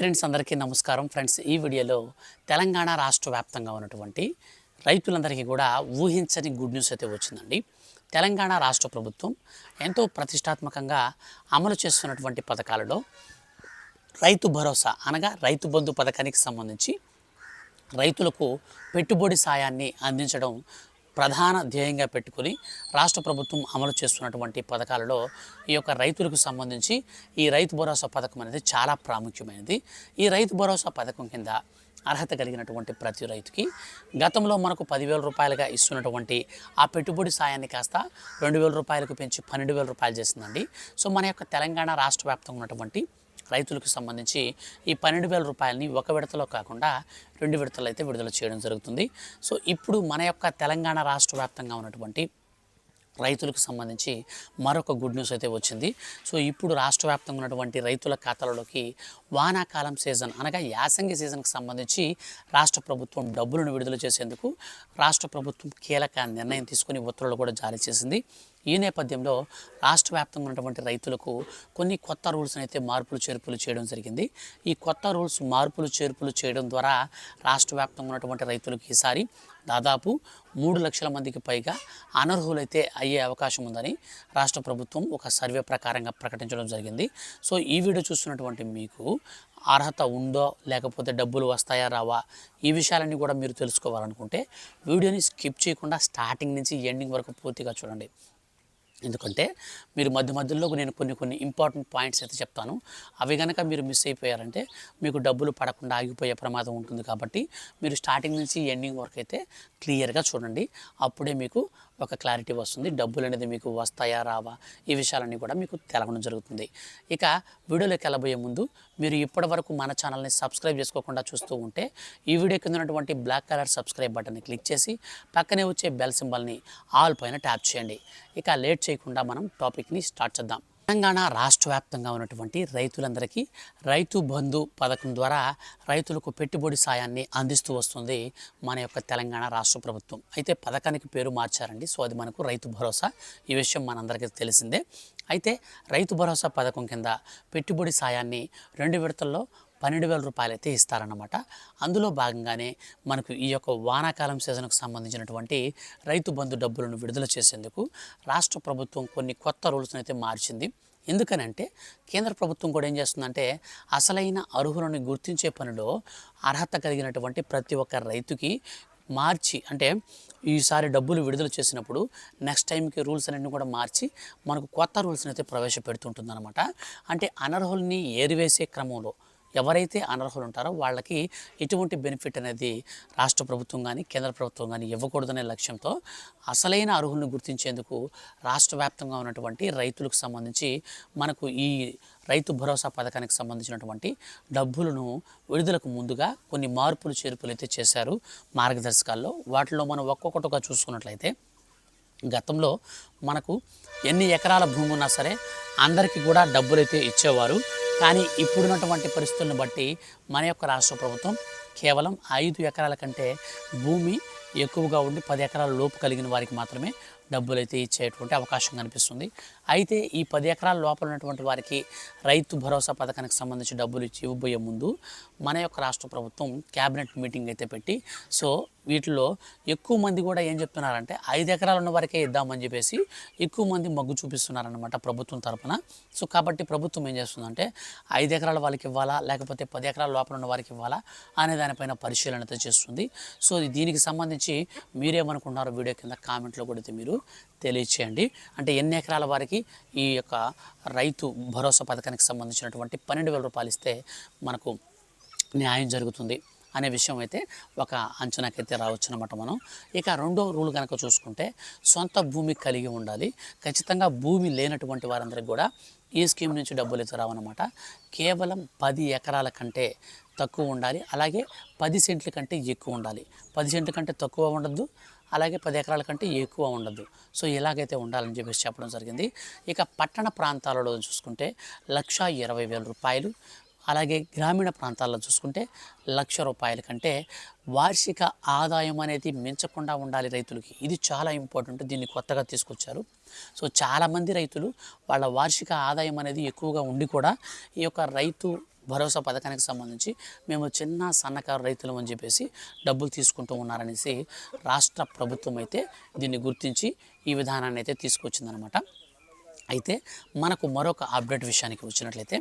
Friends అందరికీ నమస్కారం. Friends ఈ వీడియోలో తెలంగాణ రాష్ట్ర వ్యాప్తంగా ఉన్నటువంటి రైతులందరికీ కూడా ఊహించని గుడ్ న్యూస్ అయితే వచ్చిందండి. తెలంగాణ రాష్ట్ర ప్రభుత్వం ఎంతో ప్రతిష్టాత్మకంగా అమలు చేస్తున్నటువంటి పథకాలలో రైతు భరోసా అనగా రైతు బంధు పథకానికి సంబంధించి రైతులకు పెట్టుబడి సాయాన్ని అందించడం ప్రధాన ధ్యేయంగా పెట్టుకుని రాష్ట్ర ప్రభుత్వం అమలు చేస్తున్నటువంటి పథకాలలో ఈ యొక్క రైతులకు సంబంధించి ఈ రైతు భరోసా పథకం అనేది చాలా ప్రాముఖ్యమైనది. ఈ రైతు భరోసా పథకం కింద అర్హత కలిగినటువంటి ప్రతి రైతుకి గతంలో మనకు 10,000 రూపాయలుగా ఇస్తున్నటువంటి ఆ పెట్టుబడి సాయాన్ని కాస్త 2,000 రూపాయలకు పెంచి 12,000 రూపాయలు చేసిందండి. సో మన యొక్క తెలంగాణ రాష్ట్ర వ్యాప్తంగా ఉన్నటువంటి రైతులకు సంబంధించి ఈ 12,000 రూపాయలని ఒక విడతలో కాకుండా 2 విడతలు అయితే విడుదల చేయడం జరుగుతుంది. సో ఇప్పుడు మన యొక్క తెలంగాణ రాష్ట్ర వ్యాప్తంగా ఉన్నటువంటి రైతులకు సంబంధించి మరొక గుడ్ న్యూస్ అయితే వచ్చింది. సో ఇప్పుడు రాష్ట్ర వ్యాప్తంగా ఉన్నటువంటి రైతుల ఖాతాలలోకి వానాకాలం సీజన్ అనగా యాసంగి సీజన్కి సంబంధించి రాష్ట్ర ప్రభుత్వం డబ్బులను విడుదల చేసేందుకు రాష్ట్ర ప్రభుత్వం కీలక నిర్ణయం తీసుకుని ఉత్తర్వులు కూడా జారీ చేసింది. ఈ నేపథ్యంలో రాష్ట్ర వ్యాప్తంగా ఉన్నటువంటి రైతులకు కొన్ని కొత్త రూల్స్ అయితే మార్పులు చేర్పులు చేయడం జరిగింది. ఈ కొత్త రూల్స్ మార్పులు చేర్పులు చేయడం ద్వారా రాష్ట్ర వ్యాప్తంగా ఉన్నటువంటి రైతులకు ఈసారి దాదాపు 3 లక్షల మందికి పైగా అనర్హులైతే అయ్యే అవకాశం ఉందని రాష్ట్ర ప్రభుత్వం ఒక సర్వే ప్రకారంగా ప్రకటించడం జరిగింది. సో ఈ వీడియో చూస్తున్నటువంటి మీకు అర్హత ఉందో లేకపోతే డబ్బులు వస్తాయా రావా ఈ విషయాలన్నీ కూడా మీరు తెలుసుకోవాలనుకుంటే వీడియోని స్కిప్ చేయకుండా స్టార్టింగ్ నుంచి ఎండింగ్ వరకు పూర్తిగా చూడండి. ఎందుకంటే మీరు మధ్యలో నేను కొన్ని ఇంపార్టెంట్ పాయింట్స్ అయితే చెప్తాను. అవి కనుక మీరు మిస్ అయిపోయారంటే మీకు డబ్బులు పడకుండా ఆగిపోయే ప్రమాదం ఉంటుంది. కాబట్టి మీరు స్టార్టింగ్ నుంచి ఎండింగ్ వరకు అయితే క్లియర్గా చూడండి. అప్పుడే మీకు ఒక క్లారిటీ వస్తుంది. డబ్బులు అనేది మీకు వస్తాయా రావా ఈ విషయాలన్నీ కూడా మీకు తెలవడం జరుగుతుంది. ఇక వీడియోలోకి వెళ్ళబోయే ముందు మీరు ఇప్పటి వరకు మన ఛానల్ని సబ్స్క్రైబ్ చేసుకోకుండా చూస్తూ ఉంటే ఈ వీడియో కింద ఉన్నటువంటి బ్లాక్ కలర్ సబ్స్క్రైబ్ బటన్ని క్లిక్ చేసి పక్కనే వచ్చే బెల్ సింబల్ని ఆల్ పైన ట్యాప్ చేయండి. ఇక లేట్ చేయకుండా మనం టాపిక్ని స్టార్ట్ చేద్దాం. తెలంగాణ రాష్ట్ర వ్యాప్తంగా ఉన్నటువంటి రైతులందరికీ రైతు బంధు పథకం ద్వారా రైతులకు పెట్టుబడి సాయాన్ని అందిస్తూ వస్తుంది మన యొక్క తెలంగాణ రాష్ట్ర ప్రభుత్వం. అయితే పథకానికి పేరు మార్చారండి. సో అది మనకు రైతు భరోసా. ఈ విషయం మనందరికీ తెలిసిందే. అయితే రైతు భరోసా పథకం కింద పెట్టుబడి సాయాన్ని 2 విడతల్లో 12,000 రూపాయలు అయితే ఇస్తారన్నమాట. అందులో భాగంగానే మనకు ఈ యొక్క వానాకాలం సీజన్కు సంబంధించినటువంటి రైతు బంధు డబ్బులను విడుదల చేసేందుకు రాష్ట్ర ప్రభుత్వం కొన్ని కొత్త రూల్స్ని అయితే మార్చింది. ఎందుకనంటే కేంద్ర ప్రభుత్వం కూడా ఏం చేస్తుందంటే అసలైన అర్హులను గుర్తించే పనిలో అర్హత కలిగినటువంటి ప్రతి ఒక్క రైతుకి మార్చి అంటే ఈసారి డబ్బులు విడుదల చేసినప్పుడు నెక్స్ట్ టైంకి రూల్స్ అన్నింటినీ కూడా మార్చి మనకు కొత్త రూల్స్ని అయితే ప్రవేశపెడుతుంటుందన్నమాట. అంటే అనర్హుల్ని ఏరివేసే క్రమంలో ఎవరైతే అనర్హులు ఉంటారో వాళ్ళకి ఎటువంటి బెనిఫిట్ అనేది రాష్ట్ర ప్రభుత్వం కానీ కేంద్ర ప్రభుత్వం కానీ ఇవ్వకూడదనే లక్ష్యంతో అసలైన అర్హులను గుర్తించేందుకు రాష్ట్ర వ్యాప్తంగా ఉన్నటువంటి రైతులకు సంబంధించి మనకు ఈ రైతు భరోసా పథకానికి సంబంధించినటువంటి డబ్బులను విడుదలకు ముందుగా కొన్ని మార్పులు చేర్పులు అయితే చేశారు మార్గదర్శకాల్లో. వాటిలో మనం ఒక్కొక్కటిగా చూసుకున్నట్లయితే గతంలో మనకు ఎన్ని ఎకరాల భూమి ఉన్నా సరే అందరికీ కూడా డబ్బులు అయితే ఇచ్చేవారు. కానీ ఇప్పుడున్నటువంటి పరిస్థితులను బట్టి మన యొక్క రాష్ట్ర ప్రభుత్వం కేవలం 5 ఎకరాల కంటే భూమి ఎక్కువగా ఉండి 10 ఎకరాల లోపు కలిగిన వారికి మాత్రమే డబ్బులు అయితే ఇచ్చేటువంటి అవకాశం కనిపిస్తుంది. అయితే ఈ 10 ఎకరాల లోపల ఉన్నటువంటి వారికి రైతు భరోసా పథకానికి సంబంధించి డబ్బులు ఇవ్వబోయే ముందు మన యొక్క రాష్ట్ర ప్రభుత్వం క్యాబినెట్ మీటింగ్ అయితే పెట్టి సో వీటిలో ఎక్కువ మంది కూడా ఏం చెప్తున్నారంటే 5 ఎకరాలు ఉన్న వారికే ఇద్దామని చెప్పేసి ఎక్కువ మంది మొగ్గు చూపిస్తున్నారన్నమాట ప్రభుత్వం తరపున. సో కాబట్టి ప్రభుత్వం ఏం చేస్తుందంటే 5 ఎకరాల వాళ్ళకి ఇవ్వాలా లేకపోతే 10 ఎకరాల లోపల ఉన్న వారికి ఇవ్వాలా అనే దానిపైన పరిశీలన అయితే చేస్తుంది. సో దీనికి సంబంధించి మీరేమనుకున్నారో వీడియో కింద కామెంట్లో కూడా అయితే మీరు తెలియచేయండి. అంటే ఎన్ని ఎకరాల వారికి ఈ యొక్క రైతు భరోసా పథకానికి సంబంధించినటువంటి 12,000 రూపాయలు ఇస్తే మనకు న్యాయం జరుగుతుంది అనే విషయం అయితే ఒక అంచనాకైతే రావచ్చు అన్నమాట మనం. ఇక రెండో రూల్ కనుక చూసుకుంటే సొంత భూమి కలిగి ఉండాలి. ఖచ్చితంగా భూమి లేనటువంటి వారందరికీ కూడా ఈ స్కీమ్ నుంచి డబ్బులు అయితే రావన్నమాట. కేవలం 10 ఎకరాల కంటే తక్కువ ఉండాలి. అలాగే 10 సెంట్ల కంటే ఎక్కువ ఉండాలి. 10 సెంట్ల కంటే తక్కువ ఉండద్దు, అలాగే 10 ఎకరాల కంటే ఎక్కువ ఉండదు. సో ఇలాగైతే ఉండాలని చెప్పేసి చెప్పడం జరిగింది. ఇక పట్టణ ప్రాంతాలలో చూసుకుంటే 1,20,000 రూపాయలు, అలాగే గ్రామీణ ప్రాంతాల్లో చూసుకుంటే 1,00,000 రూపాయల కంటే వార్షిక ఆదాయం అనేది మించకుండా ఉండాలి రైతులకి. ఇది చాలా ఇంపార్టెంట్. దీన్ని కొత్తగా తీసుకొచ్చారు. సో చాలామంది రైతులు వాళ్ళ వార్షిక ఆదాయం అనేది ఎక్కువగా ఉండి కూడా ఈ యొక్క రైతు భరోసా పథకానికి సంబంధించి మేము చిన్న సన్నకారు రైతులు అని చెప్పేసి డబ్బులు తీసుకుంటూ ఉన్నారనేసి రాష్ట్ర ప్రభుత్వం అయితే దీన్ని గుర్తించి ఈ విధానాన్ని అయితే తీసుకొచ్చిందనమాట. అయితే మనకు మరొక అప్డేట్ విషయానికి వచ్చినట్లయితే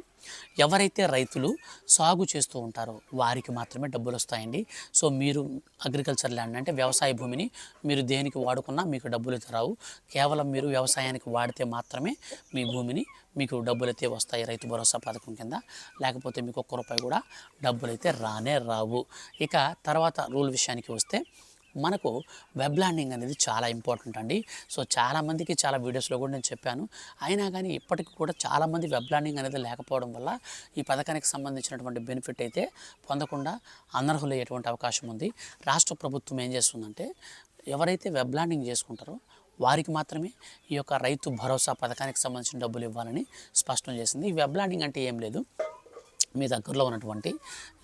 ఎవరైతే రైతులు సాగు చేస్తూ ఉంటారో వారికి మాత్రమే డబ్బులు వస్తాయండి. సో మీరు అగ్రికల్చర్ ల్యాండ్ అంటే వ్యవసాయ భూమిని మీరు దేనికి వాడుకున్నా మీకు డబ్బులు అయితే రావు. కేవలం మీరు వ్యవసాయానికి వాడితే మాత్రమే మీ భూమిని మీకు డబ్బులు అయితే వస్తాయి రైతు భరోసా పథకం కింద. లేకపోతే మీకు ఒక్క రూపాయి కూడా డబ్బులు అయితే రానే రావు. ఇక తర్వాత రూల్ విషయానికి వస్తే మనకు వెబ్ ల్యాండింగ్ అనేది చాలా ఇంపార్టెంట్ అండి. సో చాలామందికి చాలా వీడియోస్లో కూడా నేను చెప్పాను. అయినా కానీ ఇప్పటికి కూడా చాలామంది వెబ్ ల్యాండింగ్ అనేది లేకపోవడం వల్ల ఈ పథకానికి సంబంధించినటువంటి బెనిఫిట్ అయితే పొందకుండా అనర్హులయ్యేటువంటి అవకాశం ఉంది. రాష్ట్ర ప్రభుత్వం ఏం చేస్తుందంటే ఎవరైతే వెబ్ ల్యాండింగ్ చేసుకుంటారో వారికి మాత్రమే ఈ యొక్క రైతు భరోసా పథకానికి సంబంధించిన డబ్బులు ఇవ్వాలని స్పష్టం చేసింది. ఈ వెబ్ ల్యాండింగ్ అంటే ఏం లేదు, మీ దగ్గరలో ఉన్నటువంటి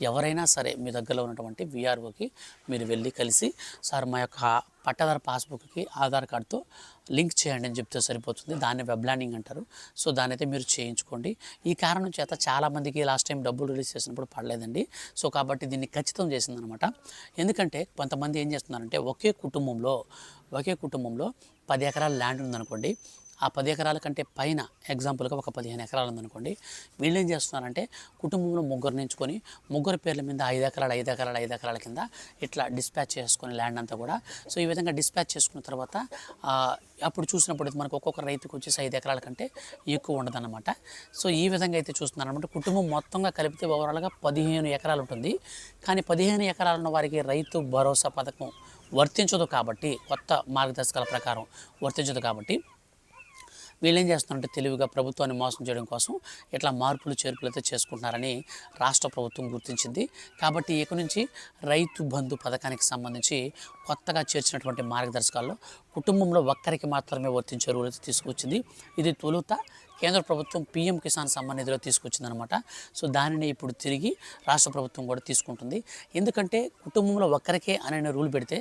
ఎవరైనా సరే మీ దగ్గరలో ఉన్నటువంటి విఆర్ఓకి మీరు వెళ్ళి కలిసి సార్ మా యొక్క పట్టాదారు పాస్బుక్కి ఆధార్ కార్డుతో లింక్ చేయండి అని చెప్తే సరిపోతుంది. దాన్ని వెబ్ ల్యాండింగ్ అంటారు. సో దాన్ని అయితే మీరు చేయించుకోండి. ఈ కారణం చేత చాలామందికి లాస్ట్ టైం డబ్బులు రిలీజ్ చేసినప్పుడు పడలేదండి. సో కాబట్టి దీన్ని ఖచ్చితం చేసిందనమాట. ఎందుకంటే కొంతమంది ఏం చేస్తున్నారంటే ఒకే కుటుంబంలో 10 ఎకరాల ల్యాండ్ ఉందనుకోండి, ఆ 10 ఎకరాల కంటే పైన ఎగ్జాంపుల్గా ఒక 15 ఎకరాలు ఉందనుకోండి, వీళ్ళు ఏం చేస్తున్నారంటే కుటుంబంలో ముగ్గురు ఎంచుకొని ముగ్గురు పేర్ల మీద 5 ఎకరాల కింద ఇట్లా డిస్పాచ్ చేసుకొని ల్యాండ్ అంతా కూడా. సో ఈ విధంగా డిస్పాచ్ చేసుకున్న తర్వాత అప్పుడు చూసినప్పుడు మనకు ఒక్కొక్క రైతుకు వచ్చేసి 5 ఎకరాల కంటే ఎక్కువ ఉండదన్నమాట. సో ఈ విధంగా అయితే చూస్తున్నారన్నమాట. కుటుంబం మొత్తంగా కలిపితే ఓవరాల్గా 15 ఎకరాలు ఉంటుంది. కానీ 15 ఎకరాలు ఉన్న వారికి రైతు భరోసా పథకం వర్తించదు కాబట్టి, కొత్త మార్గదర్శకాల ప్రకారం వర్తించదు కాబట్టి వీళ్ళు ఏం చేస్తున్నారంటే తెలివిగా ప్రభుత్వాన్ని మోసం చేయడం కోసం ఇట్లా మార్పులు చేర్పులు అయితే చేసుకుంటున్నారని రాష్ట్ర ప్రభుత్వం గుర్తించింది. కాబట్టి ఇక నుంచి రైతు బంధు పథకానికి సంబంధించి కొత్తగా చేర్చినటువంటి మార్గదర్శకాల్లో కుటుంబంలో ఒక్కరికి మాత్రమే వర్తించే రూల్ అయితే తీసుకొచ్చింది. ఇది తొలుత కేంద్ర ప్రభుత్వం పీఎం కిసాన్ సమ్మాన్ నిధిలో తీసుకొచ్చిందనమాట. సో దానిని ఇప్పుడు తిరిగి రాష్ట్ర ప్రభుత్వం కూడా తీసుకుంటుంది. ఎందుకంటే కుటుంబంలో ఒక్కరికే అనే రూల్ పెడితే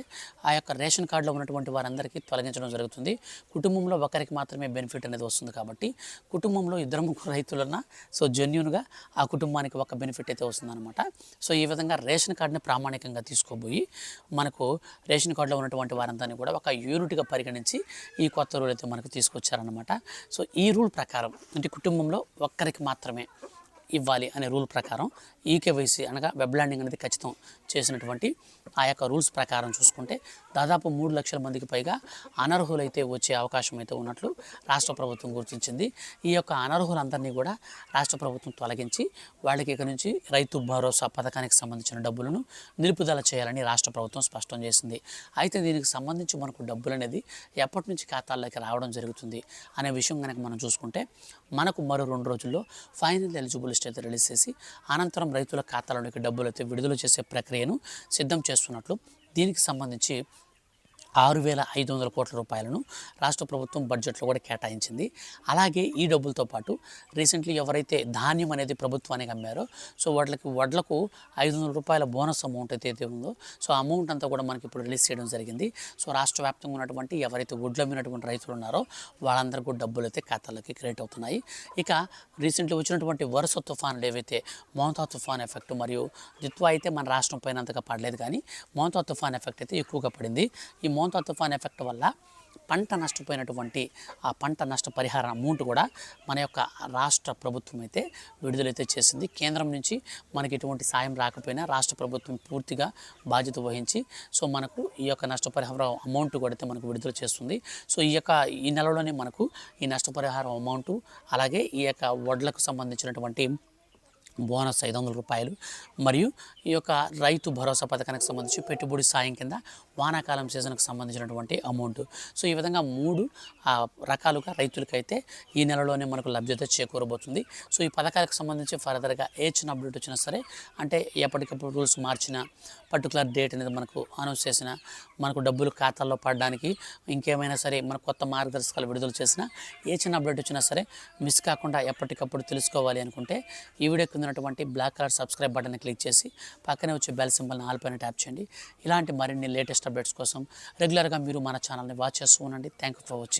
ఆ యొక్క రేషన్ కార్డులో ఉన్నటువంటి వారందరికీ తొలగించడం జరుగుతుంది. కుటుంబంలో ఒకరికి మాత్రమే బెనిఫిట్ అనేది వస్తుంది. కాబట్టి కుటుంబంలో 2-3 రైతులన్నా సో జెన్యూన్గా ఆ కుటుంబానికి ఒక బెనిఫిట్ అయితే వస్తుందన్నమాట. సో ఈ విధంగా రేషన్ కార్డుని ప్రామాణికంగా తీసుకోబోయి మనకు రేషన్ కార్డులో ఉన్నటువంటి వారందరినీ కూడా ఒక యూనిట్గా పరిగణించి ఈ కొత్త రూల్ అయితే మనకు తీసుకొచ్చారనమాట. సో ఈ రూల్ ప్రకారం అంటే కుటుంబంలో ఒక్కరికి మాత్రమే ఇవ్వాలి అనే రూల్ ప్రకారం ఈకేవైసీ అనగా వెబ్ ల్యాండింగ్ అనేది ఖచ్చితం చేసినటువంటి ఆ యొక్క రూల్స్ ప్రకారం చూసుకుంటే దాదాపు 3 లక్షల మందికి పైగా అనర్హులైతే వచ్చే అవకాశం అయితే ఉన్నట్లు రాష్ట్ర ప్రభుత్వం గుర్తించింది. ఈ యొక్క అనర్హులందరినీ కూడా రాష్ట్ర ప్రభుత్వం తొలగించి వాళ్ళకి ఇక నుంచి రైతు భరోసా పథకానికి సంబంధించిన డబ్బులను నిలుపుదల చేయాలని రాష్ట్ర ప్రభుత్వం స్పష్టం చేసింది. అయితే దీనికి సంబంధించి మనకు డబ్బులు అనేది ఎప్పటి నుంచి ఖాతాల్లోకి రావడం జరుగుతుంది అనే విషయం కనుక మనం చూసుకుంటే మనకు మరో 2 రోజుల్లో ఫైనల్ ఎలిజిబుల్ లిస్ట్ అయితే రిలీజ్ చేసి అనంతరం రైతుల ఖాతాలోనికి డబ్బులు అయితే విడుదల చేసే ప్రక్రియను సిద్ధం చేస్తున్నట్లు దీనికి సంబంధించి 6,500 కోట్ల రూపాయలను రాష్ట్ర ప్రభుత్వం బడ్జెట్లో కూడా కేటాయించింది. అలాగే ఈ డబ్బులతో పాటు రీసెంట్లీ ఎవరైతే ధాన్యం అనేది ప్రభుత్వానికి అమ్మారో సో వడ్లకు 500 రూపాయల బోనస్ అమౌంట్ అయితే ఉందో సో అమౌంట్ అంతా కూడా మనకి ఇప్పుడు రిలీజ్ చేయడం జరిగింది. సో రాష్ట్ర వ్యాప్తంగా ఉన్నటువంటి ఎవరైతే వడ్లు అమ్మినటువంటి రైతులు ఉన్నారో వాళ్ళందరికీ కూడా డబ్బులు అయితే ఖాతాలోకి క్రియేట్ అవుతున్నాయి. ఇక రీసెంట్లీ వచ్చినటువంటి వరుస తుఫానులు ఏవైతే మోంతా తుఫాన్ ఎఫెక్ట్ మరియు దిత్వా అయితే మన రాష్ట్రం పైన అంతగా పడలేదు, కానీ మోంతా తుఫాన్ ఎఫెక్ట్ అయితే ఎక్కువగా పడింది. ఈ మోంతా తుఫాన్ ఎఫెక్ట్ వల్ల పంట నష్టపోయినటువంటి ఆ పంట నష్టపరిహార అమౌంట్ కూడా మన యొక్క రాష్ట్ర ప్రభుత్వం అయితే విడుదలైతే చేసింది. కేంద్రం నుంచి మనకి ఎటువంటి సాయం రాకపోయినా రాష్ట్ర ప్రభుత్వం పూర్తిగా బాధ్యత వహించి సో మనకు ఈ యొక్క నష్టపరిహారం అమౌంట్ కూడా అయితే మనకు విడుదల చేస్తుంది. సో ఈ నెలలోనే మనకు ఈ నష్టపరిహారం అమౌంట్ అలాగే ఈ యొక్క వడ్లకు సంబంధించినటువంటి బోనస్ 500 రూపాయలు మరియు ఈ యొక్క రైతు భరోసా పథకానికి సంబంధించి పెట్టుబడి సాయం కింద వానాకాలం సీజన్కి సంబంధించినటువంటి అమౌంట్. సో ఈ విధంగా 3 రకాలుగా రైతులకైతే ఈ నెలలోనే మనకు లభ్యత చేకూరబోతుంది. సో ఈ పథకాలకు సంబంధించి ఫర్దర్గా ఏ చిన్న అప్డేట్ వచ్చినా సరే అంటే ఎప్పటికప్పుడు రూల్స్ మార్చిన పర్టికులర్ డేట్ అనేది మనకు అనౌన్స్ చేసిన మనకు డబ్బులు ఖాతాల్లో పడడానికి ఇంకేమైనా సరే మనకు కొత్త మార్గదర్శకాలు విడుదల చేసిన ఏ చిన్న అప్డేట్ వచ్చినా సరే మిస్ కాకుండా ఎప్పటికప్పుడు తెలుసుకోవాలి అనుకుంటే ఈ వీడియో కింద ఉన్నటువంటి బ్లాక్ కలర్ సబ్స్క్రైబ్ బటన్ని క్లిక్ చేసి పక్కనే వచ్చే బెల్ సింబల్ని ఆల్ పైన ట్యాప్ చేయండి. ఇలాంటి మరిన్ని లేటెస్ట్ అప్డేట్స్ కోసం రెగ్యులర్గా మీరు మన ఛానల్ని వాచ్ చేస్తూ ఉండండి. Thank you for watching.